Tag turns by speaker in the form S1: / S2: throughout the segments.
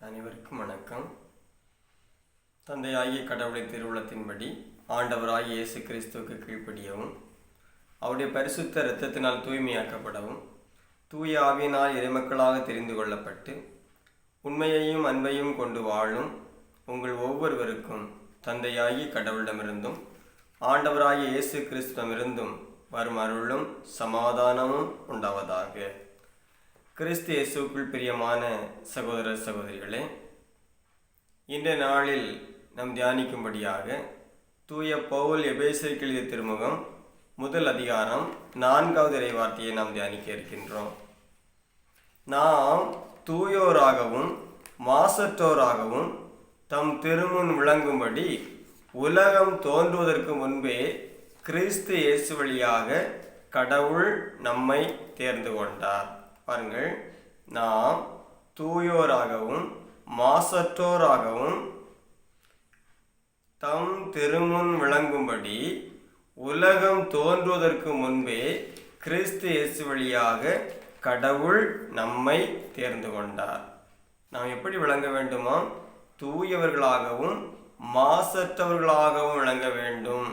S1: அனைவருக்கும் வணக்கம். தந்தையாகிய கடவுளின் திருவுளத்தின்படி ஆண்டவராகிய இயேசு கிறிஸ்துவுக்கு கீழ்ப்படியவும், அவருடைய பரிசுத்த இரத்தத்தினால் தூய்மையாக்கப்படவும், தூய ஆவியினால் இறைமக்களாக தெரிந்து கொள்ளப்பட்டு உண்மையையும் அன்பையும் கொண்டு வாழும் உங்கள் ஒவ்வொருவருக்கும் தந்தையாகிய கடவுளிடமிருந்தும் ஆண்டவராகிய இயேசு கிறிஸ்துவிடமிருந்தும் வரும் அருளும் சமாதானமும் உண்டாவதாக. கிறிஸ்து இயேசுவுக்குள் பிரியமான சகோதர சகோதரிகளே, இன்றைய நாளில் நாம் தியானிக்கும்படியாக தூய பவுல் எபேசியருக்கு எழுதிய திருமுகம் 1 அதிகாரம் 4வது இறைவார்த்தையை நாம் தியானிக்க இருக்கின்றோம். நாம் தூயோராகவும் மாசற்றோராகவும் தம் திருமுன் விளங்கும்படி உலகம் தோன்றுவதற்கு முன்பே கிறிஸ்து இயேசு வழியாக கடவுள் நம்மை தேர்ந்து கொண்டார். பாருங்கள், நாம் தூயோராகவும் மாசற்றோராகவும் தம் திருமுன் விளங்கும்படி உலகம் தோன்றுவதற்கு முன்பே கிறிஸ்து இயேசு வழியாக கடவுள் நம்மை தேர்ந்து கொண்டார். நாம் எப்படி விளங்க வேண்டுமா? தூயவர்களாகவும் மாசற்றவர்களாகவும் விளங்க வேண்டும்.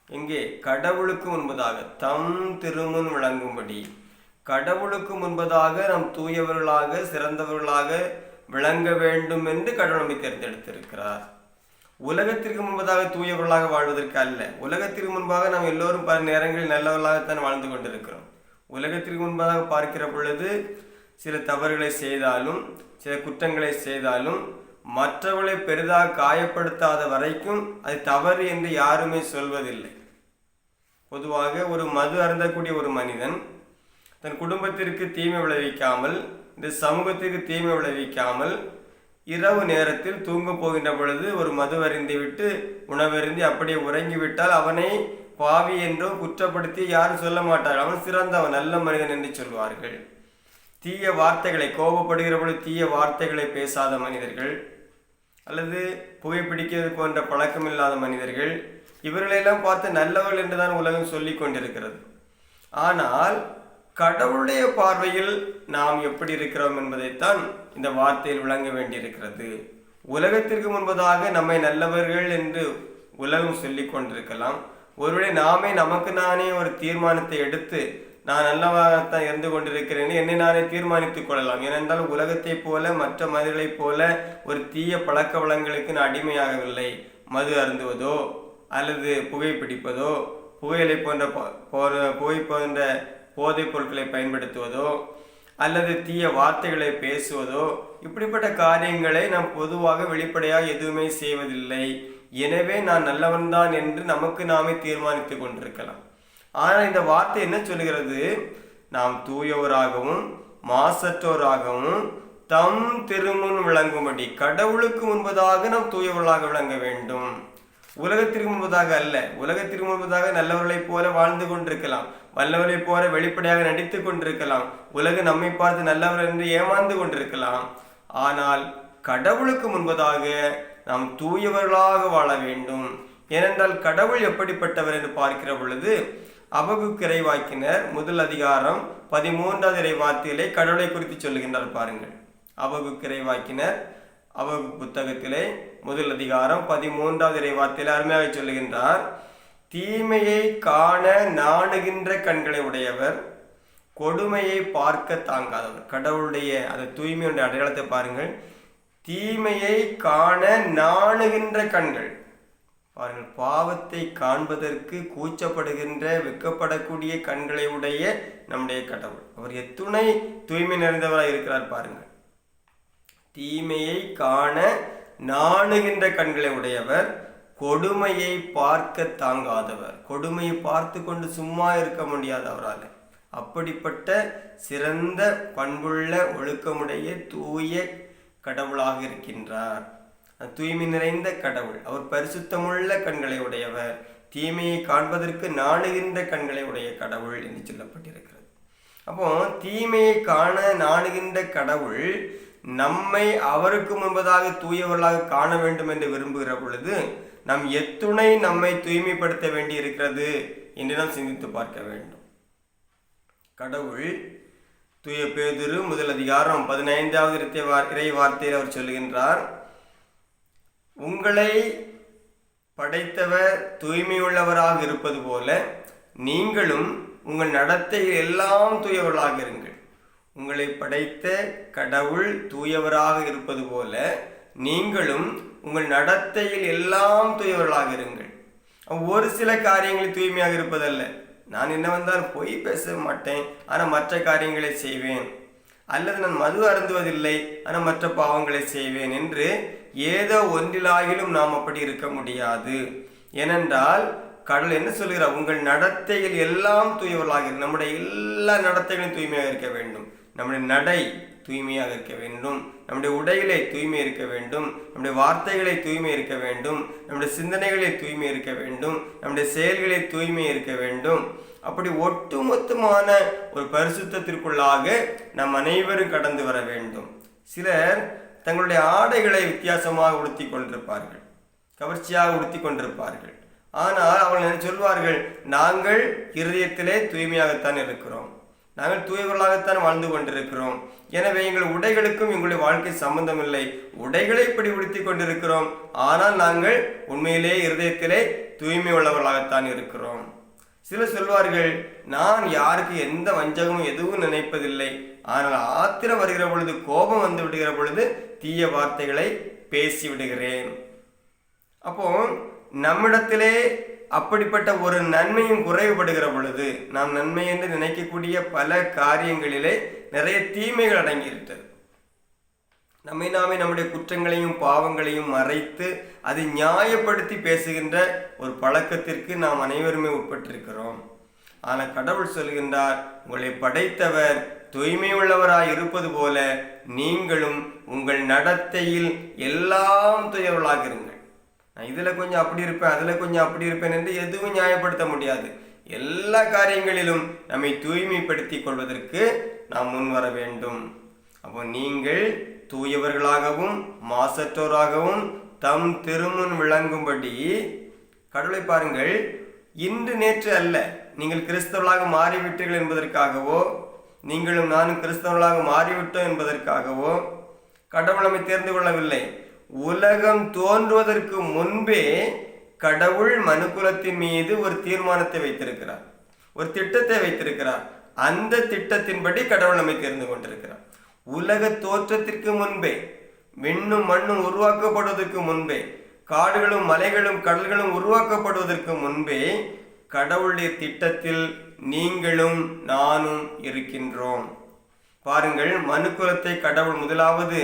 S1: இங்கே கடவுளுக்கு முன்பதாக தம் திருமுன் விளங்கும்படி, கடவுளுக்கு முன்பதாக நாம் தூயவர்களாக சிறந்தவர்களாக விளங்க வேண்டும் என்று கடவுள் நம்மை தேர்ந்தெடுத்திருக்கிறார். உலகத்திற்கு முன்பதாக தூயவர்களாக வாழ்வதற்கு அல்ல. உலகத்திற்கு முன்பாக நாம் எல்லோரும் பல நேரங்களில் நல்லவர்களாகத்தான் வாழ்ந்து கொண்டிருக்கிறோம். உலகத்திற்கு முன்பதாக பார்க்கிற பொழுது சில தவறுகளை செய்தாலும் சில குற்றங்களை செய்தாலும் மற்றவர்களை பெரிதாக காயப்படுத்தாத வரைக்கும் அது தவறு என்று யாருமே சொல்வதில்லை. பொதுவாக ஒரு மது அருந்தக்கூடிய ஒரு மனிதன் தன் குடும்பத்திற்கு தீமை விளைவிக்காமல், இந்த சமூகத்திற்கு தீமை விளைவிக்காமல், இரவு நேரத்தில் தூங்க போகின்ற பொழுது ஒரு மது அருந்திவிட்டு உணவருந்தி அப்படியே உறங்கிவிட்டால் அவனை பாவி என்றோ குற்றப்படுத்தி யாரும் சொல்ல மாட்டார்கள். அவன் சிறந்தவன், நல்ல மனிதன் என்று சொல்வார்கள். தீய வார்த்தைகளை, கோபப்படுகிற பொழுது தீய வார்த்தைகளை பேசாத மனிதர்கள், அல்லது புகைப்பிடிக்கிறது போன்ற பழக்கம் இல்லாத மனிதர்கள், இவர்களெல்லாம் பார்த்து நல்லவர்கள் என்றுதான் உலகம் சொல்லி கொண்டிருக்கிறது. ஆனால் கடவுளுடைய பார்வையில் நாம் எப்படி இருக்கிறோம் என்பதைத்தான் இந்த வார்த்தையில் விளங்க வேண்டியிருக்கிறது. உலகத்திற்கு முன்பதாக நம்மை நல்லவர்கள் என்று உலகம் சொல்லி கொண்டிருக்கலாம். ஒருவேளை நாமே நமக்கு நானே ஒரு தீர்மானத்தை எடுத்து நான் நல்லவாகத்தான் இருந்து கொண்டிருக்கிறேன் என்னை நானே தீர்மானித்துக் கொள்ளலாம். ஏனென்றால் உலகத்தை போல மற்ற மனிதர்களைப் போல ஒரு தீய பழக்க வளங்களுக்கு நான் அடிமையாகவில்லை. மது அருந்துவதோ அல்லது புகைப்பிடிப்பதோ, புகையிலை போன்ற போதைப் பொருட்களை பயன்படுத்துவதோ அல்லது தீய வார்த்தைகளை பேசுவதோ, இப்படிப்பட்ட காரியங்களை நாம் பொதுவாக வெளிப்படையாக எதுவுமே செய்வதில்லை. எனவே நான் நல்லவன்தான் என்று நமக்கு நாமே தீர்மானித்து கொண்டிருக்கலாம். ஆனால் இந்த வார்த்தை என்ன சொல்கிறது? நாம் தூயவராகவும் மாசற்றோராகவும் தம் திருமுன் விளங்கும்படி, கடவுளுக்கு முன்பதாக நாம் தூயவர்களாக விளங்க வேண்டும். உலகத்திற்கு முன்பதாக அல்ல. உலகத்திற்கு முன்பதாக நல்லவர்களைப் போல வாழ்ந்து கொண்டிருக்கலாம், வல்லவர்களைப் போல வெளிப்படையாக நடித்து கொண்டிருக்கலாம், உலகம் நம்மை பார்த்து நல்லவர் என்று ஏமாந்து கொண்டிருக்கலாம். ஆனால் கடவுளுக்கு முன்பதாக நாம் தூயவர்களாக வாழ வேண்டும். ஏனென்றால் கடவுள் எப்படிப்பட்டவர் என்று பார்க்கிற பொழுது அபகுக்கு இறைவாக்கினர் 1 அதிகாரம் 13வது இறைவார்த்தையிலே கடவுளை குறித்து சொல்லுகின்றார். பாருங்கள், அபகுக்கு இறைவாக்கினர் அபகுக்கு புத்தகத்திலே 1 அதிகாரம் 13வது இறைவார்த்தையிலே அருமையாக சொல்லுகின்றார். தீமையை காண நாணுகின்ற கண்களை உடையவர், கொடுமையை பார்க்க தாங்காதவர். கடவுளுடைய அந்த தூய்மையுடைய அடையாளத்தை பாருங்கள். தீமையை காண நாணுகின்ற கண்கள். பாருங்கள், பாவத்தை காண்பதற்கு கூச்சப்படுகின்ற, வெட்கப்படக்கூடிய கண்களை உடைய நம்முடைய கடவுள். அவர் எத்துணை தூய்மை நிறைந்தவராக இருக்கிறார் பாருங்கள். தீமையை காண நாணுகின்ற கண்களை உடையவர், கொடுமையை பார்க்க தாங்காதவர். கொடுமையை பார்த்து கொண்டு சும்மா இருக்க முடியாது அவரால். அப்படிப்பட்ட சிறந்த பண்புள்ள ஒழுக்கமுடைய தூய கடவுளாக இருக்கின்றார். தூய்மை நிறைந்த கடவுள். அவர் பரிசுத்தமுள்ள கண்களை உடையவர், தீமையை காண்பதற்கு நாணுகின்ற கண்களை உடைய கடவுள் என்று சொல்லப்பட்டிருக்கிறது. அப்போ தீமையை காண நாணுகின்ற கடவுள் நம்மை அவருக்கு முன்பதாக தூயவர்களாக காண வேண்டும் என்று விரும்புகிற பொழுது நாம் எத்துணை நம்மை தூய்மைப்படுத்த வேண்டி இருக்கிறது என்று நாம் சிந்தித்து பார்க்க வேண்டும். கடவுள் தூய பேதுரு முதல் அதிகாரம் 15வது இறை வார்த்தையில் அவர் சொல்லுகின்றார், உங்களை படைத்தவர் தூய்மையுள்ளவராக இருப்பது போல நீங்களும் உங்கள் நடத்தையில் எல்லாம் தூயவர்களாக இருங்கள். உங்களை படைத்த கடவுள் தூயவராக இருப்பது போல நீங்களும் உங்கள் நடத்தையில் எல்லாம் தூயவர்களாக இருங்கள். ஒரு சில காரியங்களில் தூய்மையாக இருப்பதல்ல, நான் என்ன வந்தாலும் பொய் பேச மாட்டேன் ஆனால் மற்ற காரியங்களை செய்வேன், அல்லது நான் மது அருந்துவதில்லை ஆனால் மற்ற பாவங்களை செய்வேன் என்று ஏதோ ஒன்றிலாகிலும் நாம் அப்படி இருக்க முடியாது. ஏனென்றால் கடவுள் என்ன சொல்கிறார், உங்கள் நடத்தையில் எல்லாம் தூயவர்களாக இருக்கு. நம்முடைய எல்லா நடத்தைகளும் தூய்மையாக இருக்க வேண்டும். நம்முடைய நடை தூய்மையாக இருக்க வேண்டும், நம்முடைய உடைகளை தூய்மை இருக்க வேண்டும், நம்முடைய வார்த்தைகளை தூய்மை இருக்க வேண்டும், நம்முடைய சிந்தனைகளை தூய்மை இருக்க வேண்டும், நம்முடைய செயல்களை தூய்மை இருக்க வேண்டும். அப்படி ஒட்டுமொத்தமான ஒரு பரிசுத்தத்திற்குள்ளாக நாம் அனைவரும் கடந்து வர வேண்டும். சிலர் தங்களுடைய ஆடைகளை வித்தியாசமாக உடுத்தி கொண்டிருப்பார்கள், கவர்ச்சியாக உடுத்தி கொண்டிருப்பார்கள். ஆனால் அவர்கள் சொல்வார்கள், நாங்கள் இருதயத்திலே தூய்மையாகத்தான் இருக்கிறோம், நாங்கள் தூயவர்களாகத்தான் வாழ்ந்து கொண்டிருக்கிறோம், எனவே எங்கள் உடைகளுக்கும் எங்களுடைய வாழ்க்கை சம்பந்தமில்லை, உடைகளை இப்படி உடுத்தி கொண்டிருக்கிறோம், ஆனால் நாங்கள் உண்மையிலே இருதயத்திலே தூய்மை உள்ளவர்களாகத்தான் இருக்கிறோம். சிலர் சொல்வார்கள், நான் யாருக்கு எந்த வஞ்சகமும் எதுவும் நினைப்பதில்லை, ஆனால் ஆத்திரம் வருகிற பொழுது, கோபம் வந்து விடுகிற பொழுது தீய வார்த்தைகளை பேசி விடுகிறேன். அப்போ நம்மிடத்திலே அப்படிப்பட்ட ஒரு நன்மையும் குறைவுபடுகிற பொழுது, நாம் நன்மை என்று நினைக்கக்கூடிய பல காரியங்களிலே நிறைய தீமைகள் அடங்கியிருக்கிறது. நம்மை நாமே நம்முடைய குற்றங்களையும் பாவங்களையும் மறைத்து அதை நியாயப்படுத்தி பேசுகின்ற ஒரு பழக்கத்திற்கு நாம் அனைவருமே உட்பட்டிருக்கிறோம். ஆனால் கடவுள் சொல்கின்றார், உங்களை படைத்தவர் தூய்மை உள்ளவராய் இருப்பது போல நீங்களும் உங்கள் நடத்தையில் எல்லாம் தூயவர்களாக இருங்கள். நான் இதில் கொஞ்சம் அப்படி இருப்பேன், அதில் கொஞ்சம் அப்படி இருப்பேன் என்று எதுவும் நியாயப்படுத்த முடியாது. எல்லா காரியங்களிலும் நம்மை தூய்மைப்படுத்தி கொள்வதற்கு நாம் முன் வர வேண்டும். அப்போ நீங்கள் தூயவர்களாகவும் மாசற்றோராகவும் தம் திருமுன் விளங்கும்படி, கடவுளை பாருங்கள், இன்று நேற்று அல்ல, நீங்கள் கிறிஸ்தவர்களாக மாறிவிட்டீர்கள் என்பதற்காகவோ, நீங்களும் நானும் கிறிஸ்தவர்களாக மாறிவிட்டோம் என்பதற்காகவோ கடவுள் நம்மை தேர்ந்து கொள்ளவில்லை. உலகம் தோன்றுவதற்கு முன்பே கடவுள் மனுக்குலத்தின் மீது ஒரு தீர்மானத்தை வைத்திருக்கிறார், ஒரு திட்டத்தை வைத்திருக்கிறார். அந்த திட்டத்தின்படி கடவுள் நம்மை தேர்ந்து கொண்டிருக்கிறார். உலக தோற்றத்திற்கு முன்பே, விண்ணும் மண்ணும் உருவாக்கப்படுவதற்கு முன்பே, காடுகளும் மலைகளும் கடல்களும் உருவாக்கப்படுவதற்கு முன்பே கடவுளுடைய திட்டத்தில் நீங்களும் நானும் இருக்கின்றோம். பாருங்கள், மனுக்குலத்தை கடவுள் முதலாவது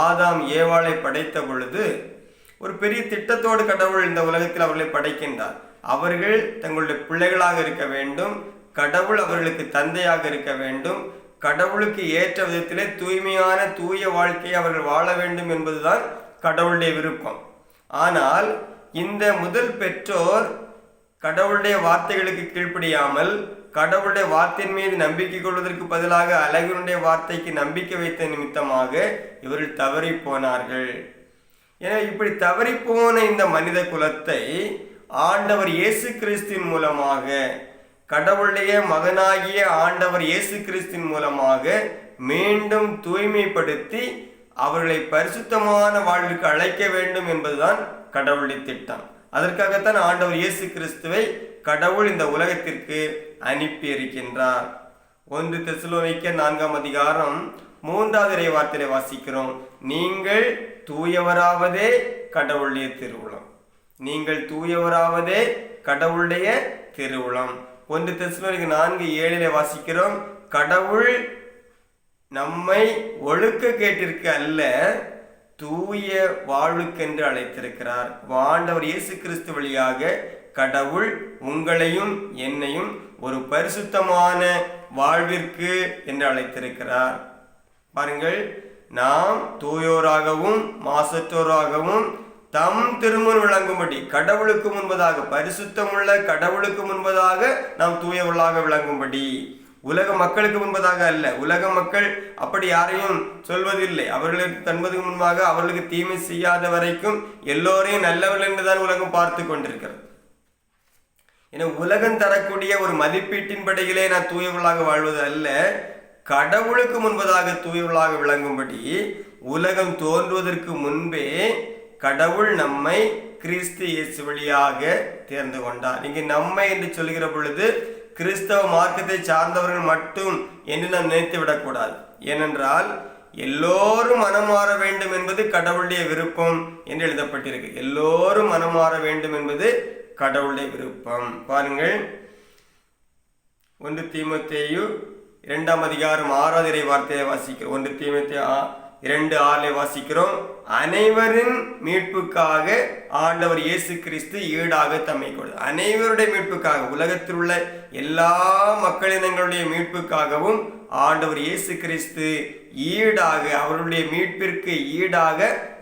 S1: ஆதாம் ஏவாளை படைத்த பொழுது ஒரு பெரிய திட்டத்தோடு கடவுள் இந்த உலகத்தில் அவர்களை படைக்கின்றார். அவர்கள் தங்களுடைய பிள்ளைகளாக இருக்க வேண்டும், கடவுள் அவர்களுக்கு தந்தையாக இருக்க வேண்டும், கடவுளுக்கு ஏற்ற விதத்திலே தூய்மையான தூய வாழ்க்கையை அவர்கள் வாழ வேண்டும் என்பதுதான் கடவுளுடைய விருப்பம். ஆனால் இந்த முதல் பெற்றோர் கடவுளுடைய வார்த்தைகளுக்கு கீழ்ப்படியாமல் கடவுளுடைய வார்த்தையின் மீது நம்பிக்கை கொள்வதற்கு பதிலாக அழகனுடைய வார்த்தைக்கு நம்பிக்கை வைத்த நிமித்தமாக இவர்கள் தவறி போனார்கள். எனவே இப்படி தவறி போன இந்த மனித குலத்தை ஆண்டவர் இயேசு கிறிஸ்துவின் மூலமாக, கடவுளுடைய மகனாகிய ஆண்டவர் இயேசு கிறிஸ்துவின் மூலமாக மீண்டும் தூய்மைப்படுத்தி அவர்களை பரிசுத்தமான வாழ்வுக்கு அழைக்க வேண்டும் என்பதுதான் கடவுளுடைய திட்டம். அதற்காகத்தான் ஆண்டவர் இயேசு கிறிஸ்துவை கடவுள் இந்த உலகத்திற்கு அனுப்பி இருக்கின்றார். 1 தெசலோனிக்கேயர் 4ஆம் அதிகாரம் 3வது இறை வார்த்தையை வாசிக்கிறோம், நீங்கள் தூயவராவதே கடவுளுடைய திருவுளம். நீங்கள் தூயவராவதே கடவுளுடைய திருவுளம். 1 தெசலோனிக்கேயர் 4:7 வாசிக்கிறோம், கடவுள் நம்மை ஒழுக்க கேட்டிற்கு அல்ல தூய வாழ்வுக்கென்று அழைத்திருக்கிறார். ஆண்டவர் இயேசு கிறிஸ்து வழியாக கடவுள் உங்களையும் என்னையும் ஒரு பரிசுத்தமான வாழ்விற்கு என்று அழைத்திருக்கிறார். பாருங்கள், நாம் தூயோராகவும் மாசற்றோராகவும் தம் திருமுன் விளங்கும்படி, கடவுளுக்கு முன்பதாக, பரிசுத்தமுள்ள கடவுளுக்கு முன்பதாக நாம் தூயவர்களாக விளங்கும்படி, உலக மக்களுக்கு முன்பதாக அல்ல. உலக மக்கள் அப்படி யாரையும் சொல்வதில்லை. அவர்களுக்கு தன்பதுக்கு முன்பாக அவர்களுக்கு தீமை செய்யாத வரைக்கும் எல்லோரையும் நல்லவர்கள் என்றுதான் உலகம் பார்த்து கொண்டிருக்கிறது. என உலகம் தரக்கூடிய ஒரு மதிப்பீட்டின் படியிலே நான் தூயவர்களாக வாழ்வது அல்ல, கடவுளுக்கு முன்பதாக தூயவர்களாக விளங்கும்படி உலகம் தோன்றுவதற்கு முன்பே கடவுள் நம்மை கிறிஸ்து இயேசு வழியாக தேர்ந்து கொண்டார். இங்கு நம்மை என்று சொல்கிற பொழுது கிறிஸ்தவ மார்க்கத்தை சார்ந்தவர்கள் மட்டும் என்று நாம் நினைத்து விடக்கூடாது. ஏனென்றால் எல்லோரும் மனம் மாற வேண்டும் என்பது கடவுளுடைய விருப்பம் என்று எழுதப்பட்டிருக்கு. எல்லோரும் மனம் மாற வேண்டும் என்பது கடவுளுடைய விருப்பம். பாருங்கள், 1 தீமோத்தேயு 2 அதிகாரம் 6வது இறை வார்த்தையை வாசிக்கிறோம். 1 தீமோத்தேயு 2:6 வாசிக்கிறோம். அனைவரின் மீட்புக்காக ஆண்டவர் இயேசு கிறிஸ்து ஈடாக தம்மை கொடுத்தார். அனைவருடைய மீட்புக்காக, உலகத்தில் உள்ள எல்லா மக்களினங்களுடைய மீட்புக்காகவும் ஆண்டவர் இயேசு கிறிஸ்து ஈடாக, அவருடைய மீட்பிற்கு ஈடாக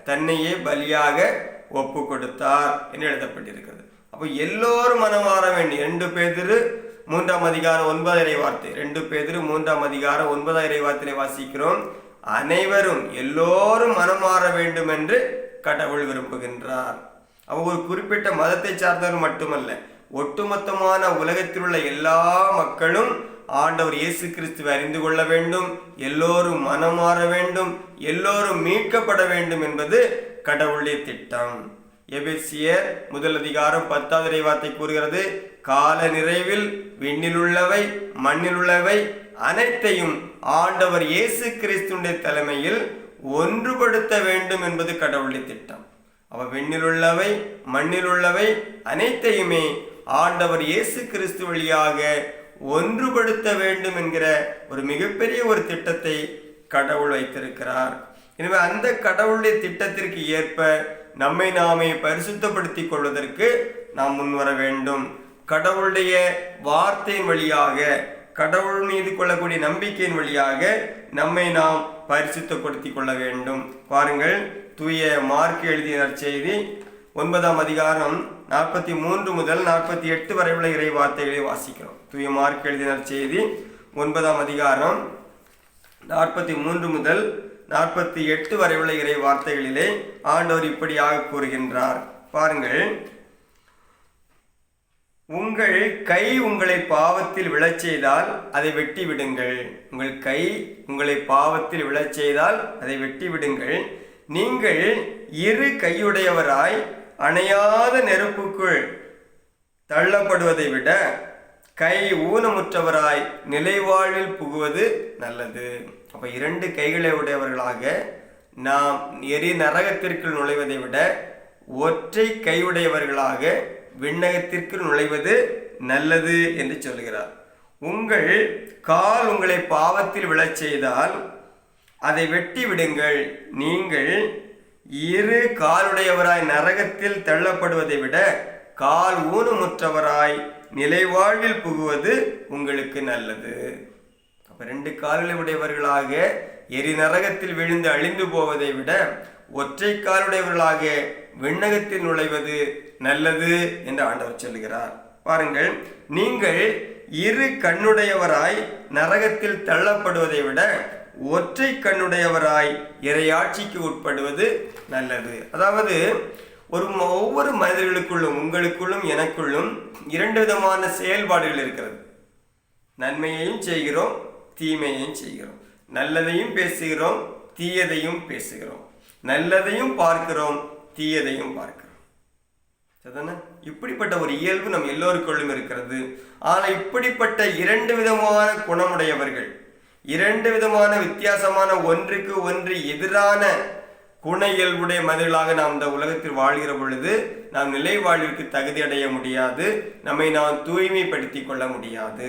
S1: தன்னையே பலியாக ஒப்பு கொடுத்தார் என்று எழுதப்பட்டிருக்கிறது. அப்போ எல்லோரும் மனம் மாற வேண்டும். 2 பேதுரு 3 அதிகாரம் 9 வார்த்தை, 2 பேதுரு 3 அதிகாரம் 9 வார்த்தையை வாசிக்கிறோம். அனைவரும் எல்லோரும் மனம் மாற வேண்டும் என்று கடவுள் விரும்புகின்றார். அவ ஒரு குறிப்பிட்ட மதத்தை சார்ந்தவர் மட்டுமல்ல, ஒட்டுமொத்தமான உலகத்தில் உள்ள எல்லா மக்களும் ஆண்டவர் இயேசு கிறிஸ்துவை அறிந்து கொள்ள வேண்டும், எல்லோரும் மனம் மாற வேண்டும், எல்லோரும் மீட்கப்பட வேண்டும் என்பது கடவுளுடைய திட்டம். எபேசியர் 1 அதிகாரம் 10வது வார்த்தை கூறுகிறது, கால நிறைவில் விண்ணில் உள்ளவை மண்ணில் உள்ளவை அனைத்தையும் ஆண்டவர் இயேசு கிறிஸ்துடைய தலைமையில் ஒன்றுபடுத்த வேண்டும் என்பது கடவுளுடைய திட்டம். அவ விண்ணில் உள்ளவை மண்ணில் உள்ளவை அனைத்தையுமே ஆண்டவர் இயேசு கிறிஸ்து வழியாக ஒன்றுபடுத்த வேண்டும் என்கிற ஒரு மிகப்பெரிய ஒரு திட்டத்தை கடவுள் வைத்திருக்கிறார். எனவே அந்த கடவுளுடைய திட்டத்திற்கு ஏற்ப நம்மை நாமே பரிசுத்தப்படுத்திக் கொள்வதற்கு நாம் முன்வர வேண்டும். கடவுளுடைய வார்த்தையின் வழியாக, கடவுள் மீது கொள்ளக்கூடிய நம்பிக்கையின் வழியாக நம்மை நாம் பரிசுத்தப்படுத்திக் கொள்ள வேண்டும். பாருங்கள், தூய மார்க் எழுதிய நற்செய்தி 9 அதிகாரம் 43 முதல் 48 வரை உள்ள இறை வார்த்தைகளை வாசிக்கிறோம். தூய மார்க் எழுதிய நற்செய்தி 9 அதிகாரம் 43 முதல் 48 வரை உள்ள இறை வார்த்தைகளிலே ஆண்டவர் இப்படியாக கூறுகின்றார். பாருங்கள், உங்கள் கை உங்களை பாவத்தில் விழச் செய்தால் அதை வெட்டி விடுங்கள். உங்கள் கை உங்களை பாவத்தில் விழச் செய்தால் அதை வெட்டி விடுங்கள். நீங்கள் இரு கையுடையவராய் அணையாத நெருப்புக்குள் தள்ளப்படுவதை விட கை ஊனமுற்றவராய் நிலைவாழ்வில் புகுவது நல்லது. அப்ப 2 கைகளை உடையவர்களாக நாம் எரி நரகத்திற்குள் நுழைவதை விட ஒற்றை கையுடையவர்களாக விண்ணகத்திற்கு நுழைவது நல்லது என்று சொல்கிறார். உங்கள் கால் உங்களை பாவத்தில் விழச் செய்தால் அதை வெட்டி விடுங்கள். நீங்கள் இரு காலுடையவராய் நரகத்தில் தள்ளப்படுவதை விட கால் ஊனமுற்றவராய் நிலைவாழ்வில் புகுவது உங்களுக்கு நல்லது. அப்ப 2 கால்களை உடையவர்களாக எரி நரகத்தில் விழுந்து அழிந்து போவதை விட ஒற்றை காலுடையவர்களாக விண்ணகத்தில் நுழைவது நல்லது என்று ஆண்டவர் சொல்கிறார். பாருங்கள், நீங்கள் இரு கண்ணுடையவராய் நரகத்தில் தள்ளப்படுவதை விட ஒற்றை கண்ணுடையவராய் இறையாட்சிக்கு உட்படுவது நல்லது. அதாவது ஒவ்வொரு மனிதர்களுக்குள்ளும், உங்களுக்குள்ளும் எனக்குள்ளும் 2 விதமான செயல்பாடுகள் இருக்கிறது. நன்மையையும் செய்கிறோம், தீமையையும் செய்கிறோம். நல்லதையும் பேசுகிறோம், தீயதையும் பேசுகிறோம். நல்லதையும் பார்க்கிறோம், தீயதையும் பார்க்கிறோம். சரிதானே? இப்படிப்பட்ட ஒரு இயல்பு நம் எல்லோருக்குள்ளும் இருக்கிறது. ஆனால் இப்படிப்பட்ட 2 விதமான குணமுடையவர்கள், 2 விதமான வித்தியாசமான, ஒன்றுக்கு ஒன்று எதிரான குண இயல்புடைய மனிதர்களாக நாம் இந்த உலகத்தில் வாழ்கிற பொழுது நாம் நிலை வாழ்விற்கு தகுதி அடைய முடியாது, நம்மை நாம் தூய்மைப்படுத்திக் கொள்ள முடியாது.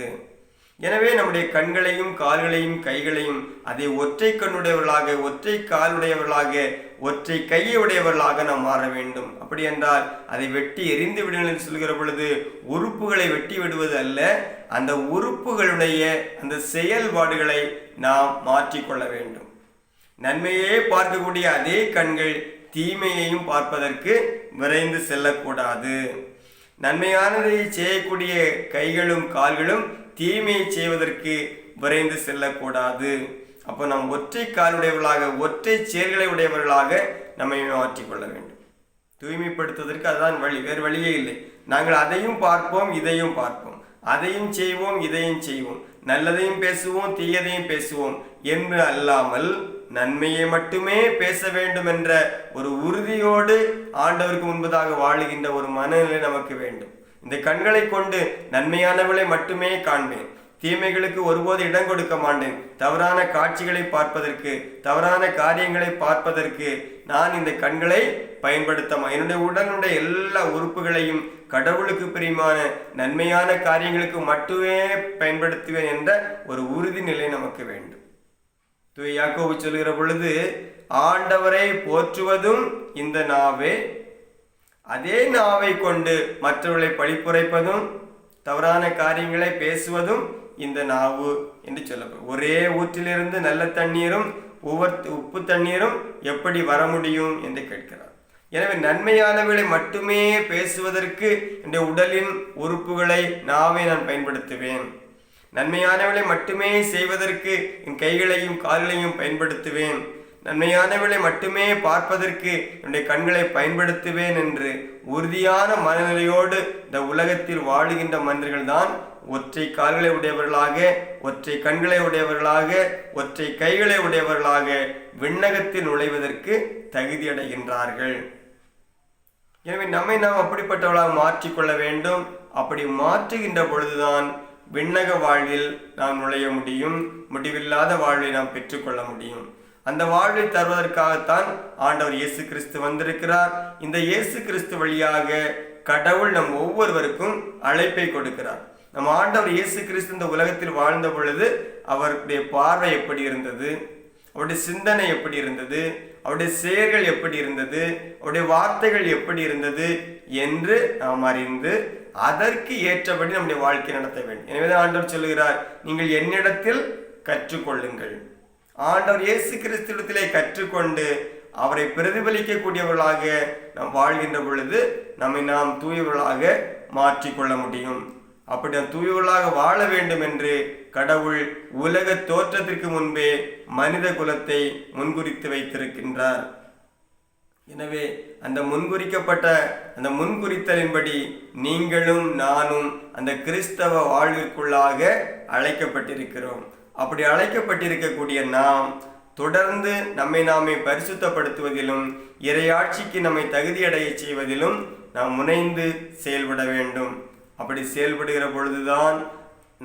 S1: எனவே நம்முடைய கண்களையும் கால்களையும் கைகளையும் அதை ஒற்றை கண்ணுடையவர்களாக, ஒற்றை காலுடையவர்களாக, ஒற்றை கையை உடையவர்களாக நாம் மாற வேண்டும். அப்படி என்றால் அதை வெட்டி எரிந்து விடுங்கள் என்று சொல்கிற பொழுது உறுப்புகளை வெட்டி விடுவது அல்ல, அந்த உறுப்புகளுடைய அந்த செயல்பாடுகளை நாம் மாற்றிக்கொள்ள வேண்டும். நன்மையே பார்க்கக்கூடிய அதே கண்கள் தீமையையும் பார்ப்பதற்கு விரைந்து செல்லக்கூடாது. நன்மையானதை செய்யக்கூடிய கைகளும் கால்களும் தீமையை செய்வதற்கு விரைந்து செல்லக்கூடாது. அப்போ நாம் ஒற்றை காலுடையவர்களாக, ஒற்றை செயல்களை உடையவர்களாக நம்மை மாற்றிக்கொள்ள வேண்டும். தூய்மைப்படுத்துவதற்கு அதுதான் வழி, வேறு வழியே இல்லை. நாங்கள் அதையும் பார்ப்போம், இதையும் பார்ப்போம், அதையும் செய்வோம், இதையும் செய்வோம். நல்லதையும் பேசுவோம், தீயதையும் பேசுவோம் என்று அல்லாமல் நன்மையை மட்டுமே பேச வேண்டும் என்ற ஒரு உறுதியோடு ஆண்டவருக்கு முன்பதாக வாழுகின்ற ஒரு மனநிலை நமக்கு வேண்டும். இந்த கண்களை கொண்டு நன்மையானவளை மட்டுமே காண்பேன், தீமைகளுக்கு ஒருபோது இடம் கொடுக்க மாட்டேன். தவறான காட்சிகளை பார்ப்பதற்கு, தவறான காரியங்களை பார்ப்பதற்கு நான் இந்த கண்களை பயன்படுத்த என்னுடைய உடலுடைய எல்லா உறுப்புகளையும் கடவுளுக்கு பிரியமான நன்மையான காரியங்களுக்கு மட்டுமே பயன்படுத்துவேன் என்ற ஒரு உறுதிநிலை நமக்கு வேண்டும். தூய யாக்கோபு சொல்கிற பொழுது, ஆண்டவரை போற்றுவதும் இந்த நாவே, அதே நாவை கொண்டு மற்றவர்களை பழிப்புரைப்பதும் தவறான காரியங்களை பேசுவதும் இந்த நாவு என்று சொல்லப்படும். ஒரே ஊற்றிலிருந்து நல்ல தண்ணீரும் உப்பு தண்ணீரும் எப்படி வர முடியும் என்று கேட்கிறார். எனவே நன்மையானவர்களை மட்டுமே பேசுவதற்கு இந்த உடலின் உறுப்புகளை நாவை நான் பயன்படுத்துவேன். நன்மையானவர்களை மட்டுமே செய்வதற்கு என் கைகளையும் கால்களையும் பயன்படுத்துவேன். நன்மையானவர்களை மட்டுமே பார்ப்பதற்கு என்னுடைய கண்களை பயன்படுத்துவேன் என்று உறுதியான மனநிலையோடு இந்த உலகத்தில் வாழுகின்ற மனிதர்கள் தான் ஒற்றை கால்களை உடையவர்களாக, ஒற்றை கண்களை உடையவர்களாக, ஒற்றை கைகளை உடையவர்களாக விண்ணகத்தில் நுழைவதற்கு தகுதி அடைகின்றார்கள். எனவே நம்மை நாம் அப்படிப்பட்டவர்களாக மாற்றிக்கொள்ள வேண்டும். அப்படி மாற்றுகின்ற பொழுதுதான் விண்ணக வாழ்வில் நாம் நுழைய முடியும், முடிவில்லாத வாழ்வை நாம் பெற்றுக்கொள்ள முடியும். அந்த வாழ்வை தருவதற்காகத்தான் ஆண்டவர் இயேசு கிறிஸ்து வந்திருக்கிறார். இந்த இயேசு கிறிஸ்து வழியாக கடவுள் நம் ஒவ்வொருவருக்கும் அழைப்பை கொடுக்கிறார். நம் ஆண்டவர் இயேசு கிறிஸ்து இந்த உலகத்தில் வாழ்ந்த பொழுது அவருடைய பார்வை எப்படி இருந்தது, அவருடைய சிந்தனை எப்படி இருந்தது, அவருடைய செயல்கள் எப்படி இருந்தது, அவருடைய வார்த்தைகள் எப்படி இருந்தது என்று நாம் அறிந்து அதற்கு ஏற்றபடி நம்முடைய வாழ்க்கை நடத்த வேண்டும். எனவேதான் ஆண்டவர் சொல்லுகிறார், நீங்கள் என்னிடத்தில் கற்றுக்கொள்ளுங்கள். ஆண்டவர் இயேசு கிறிஸ்துவிடத்திலே கற்றுக்கொண்டு அவரை பிரதிபலிக்கக்கூடியவர்களாக நாம் வாழ்கின்ற பொழுது நம்மை நாம் தூயவர்களாக மாற்றிக்கொள்ள முடியும். அப்படி நாம் தூயவர்களாக வாழ வேண்டும் என்று கடவுள் உலக தோற்றத்திற்கு முன்பே மனித குலத்தை முன்குறித்து வைத்திருக்கின்றார். எனவே அந்த முன்குறிக்கப்பட்ட அந்த முன்குறித்தலின்படி நீங்களும் நானும் அந்த கிறிஸ்தவ வாழ்விற்குள்ளாக அழைக்கப்பட்டிருக்கிறோம். அப்படி அழைக்கப்பட்டிருக்கக்கூடிய நாம் தொடர்ந்து நம்மை நாமே பரிசுத்தப்படுத்துவதிலும் இறையாட்சிக்கு நம்மை தகுதியடைய செய்வதிலும் நாம் முனைந்து செயல்பட வேண்டும். அப்படி செயல்படுகிற பொழுதுதான்,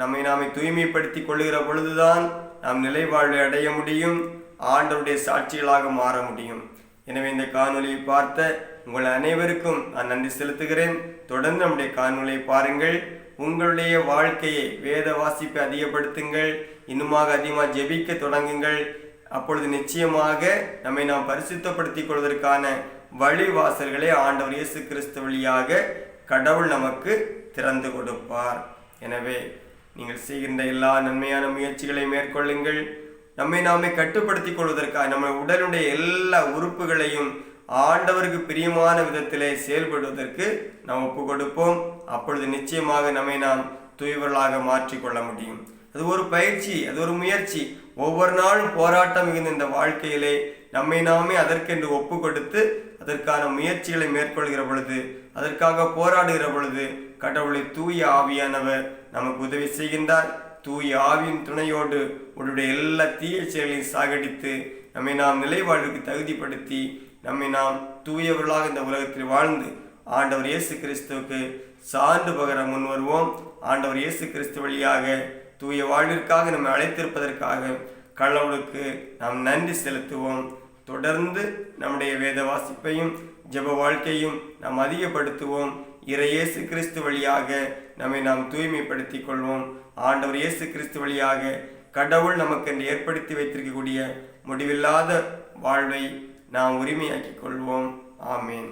S1: நம்மை நாமே தூய்மைப்படுத்தி கொள்ளுகிற பொழுதுதான் நாம் நிலை வாழ்வை அடைய முடியும், ஆண்டவருடைய சாட்சிகளாக மாற முடியும். எனவே இந்த காணொலியை பார்த்த உங்கள் அனைவருக்கும் நான் நன்றி செலுத்துகிறேன். தொடர்ந்து நம்முடைய காணொலியை பாருங்கள். உங்களுடைய வாழ்க்கையை வேத வாசிப்பை அதிகப்படுத்துங்கள். இன்னுமாக அதிகமாக ஜெபிக்க தொடங்குங்கள். அப்பொழுது நிச்சயமாக நம்மை நாம் பரிசுத்தப்படுத்திக் கொள்வதற்கான வழிவாசல்களை ஆண்டவர் இயேசு கிறிஸ்து வழியாக கடவுள் நமக்கு திறந்து கொடுப்பார். எனவே நீங்கள் செய்கின்ற எல்லா நன்மையான முயற்சிகளை மேற்கொள்ளுங்கள். நம்மை நாமே கட்டுப்படுத்திக் கொள்வதற்காக நம்ம உடலுடைய எல்லா உறுப்புகளையும் ஆண்டவருக்கு பிரியமான விதத்திலே செயல்படுவதற்கு நாம் ஒப்பு கொடுப்போம். அப்பொழுது நிச்சயமாக நம்மை நாம் தூய்வர்களாக மாற்றிக்கொள்ள முடியும். அது ஒரு பயிற்சி, அது ஒரு முயற்சி. ஒவ்வொரு நாளும் போராட்டம் மிகுந்த இந்த வாழ்க்கையிலே நம்மை நாமே அதற்கென்று ஒப்பு கொடுத்து அதற்கான முயற்சிகளை மேற்கொள்கிற பொழுது, அதற்காக போராடுகிற பொழுது கடவுளை தூய ஆவியானவர் நமக்கு உதவி செய்கின்றார். தூய ஆவியின் துணையோடு உங்களுடைய எல்லா தீய செயல்களையும் சாகடித்து நம்மை நாம் நிலை வாழ்வுக்கு தகுதிப்படுத்தி நம்மை நாம் தூயவர்களாக இந்த உலகத்தில் வாழ்ந்து ஆண்டவர் இயேசு கிறிஸ்துவுக்கு சான்று பகர முன் வருவோம். ஆண்டவர் இயேசு கிறிஸ்து வழியாக தூய வாழ்விற்காக நம்மை அழைத்திருப்பதற்காக கடவுளுக்கு நாம் நன்றி செலுத்துவோம். தொடர்ந்து நம்முடைய வேத வாசிப்பையும் ஜெப வாழ்க்கையும் நாம் அதிகப்படுத்துவோம். இயேசு கிறிஸ்து வழியாக நம்மை நாம் தூய்மைப்படுத்திக் கொள்வோம். ஆண்டவர் இயேசு கிறிஸ்து வழியாக கடவுள் நமக்கு ஏற்படுத்தி வைத்திருக்கக்கூடிய முடிவில்லாத வாழ்வை நாம் உரிமையாக்கிக் கொள்வோம். ஆமேன்.